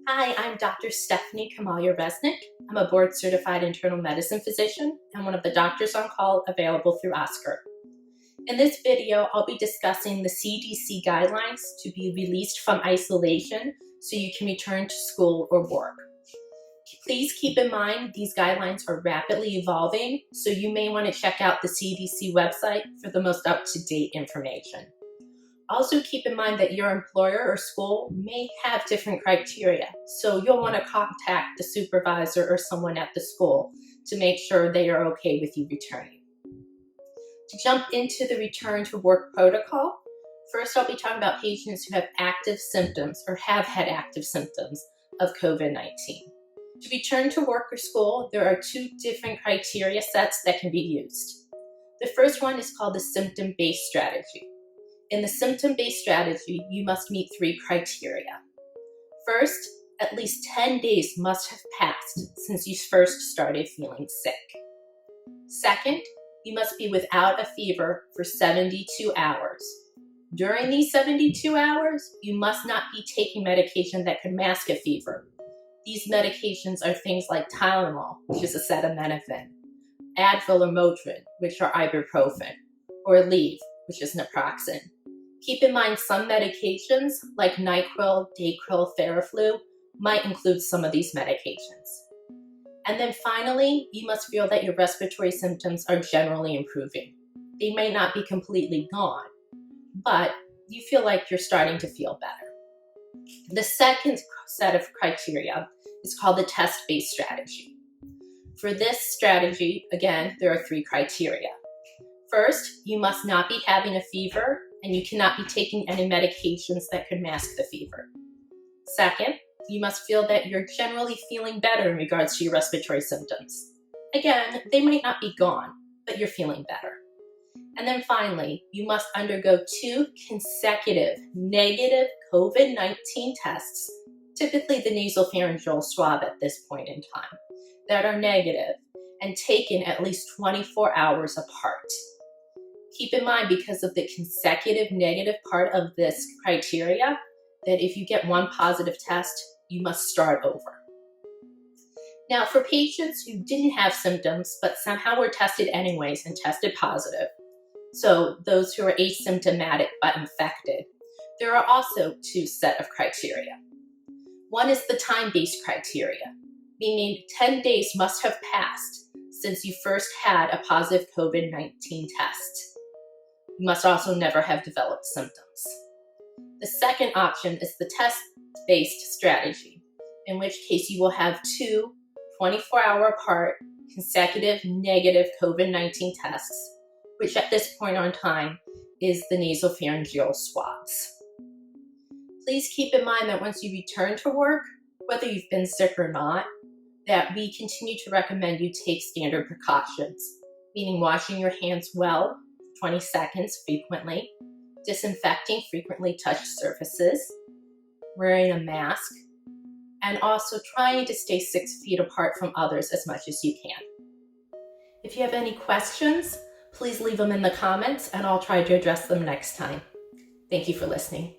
Hi, I'm Dr. Stephanie Kamalia Reznick. I'm a board-certified internal medicine physician and one of the doctors on call available through Oscar. In this video, I'll be discussing the CDC guidelines to be released from isolation so you can return to school or work. Please keep in mind these guidelines are rapidly evolving, so you may want to check out the CDC website for the most up-to-date information. Also keep in mind that your employer or school may have different criteria, so you'll want to contact the supervisor or someone at the school to make sure they are okay with you returning. To jump into the return to work protocol, first I'll be talking about patients who have active symptoms or have had active symptoms of COVID-19. To return to work or school, there are two different criteria sets that can be used. The first one is called the symptom-based strategy. In the symptom-based strategy, you must meet three criteria. First, at least 10 days must have passed since you first started feeling sick. Second, you must be without a fever for 72 hours. During these 72 hours, you must not be taking medication that could mask a fever. These medications are things like Tylenol, which is acetaminophen, Advil or Motrin, which are ibuprofen, or Aleve, which is naproxen. Keep in mind some medications like NyQuil, Dayquil, Theraflu might include some of these medications. And then finally, you must feel that your respiratory symptoms are generally improving. They may not be completely gone, but you feel like you're starting to feel better. The second set of criteria is called the test-based strategy. For this strategy, again, there are three criteria. First, you must not be having a fever, and you cannot be taking any medications that could mask the fever. Second, you must feel that you're generally feeling better in regards to your respiratory symptoms. Again, they might not be gone, but you're feeling better. And then finally, you must undergo 2 consecutive negative COVID-19 tests, typically the nasopharyngeal swab at this point in time, that are negative and taken at least 24 hours apart. Keep in mind, because of the consecutive negative part of this criteria, that if you get one positive test, you must start over. Now, for patients who didn't have symptoms but somehow were tested anyways and tested positive, so those who are asymptomatic but infected, there are also 2 sets of criteria. One is the time-based criteria, meaning 10 days must have passed since you first had a positive COVID-19 test. You must also never have developed symptoms. The second option is the test-based strategy, in which case you will have 2 24-hour apart consecutive negative COVID-19 tests, which at this point on time is the nasopharyngeal swabs. Please keep in mind that once you return to work, whether you've been sick or not, that we continue to recommend you take standard precautions, meaning washing your hands well, 20 seconds frequently, disinfecting frequently touched surfaces, wearing a mask, and also trying to stay 6 feet apart from others as much as you can. If you have any questions, please leave them in the comments and I'll try to address them next time. Thank you for listening.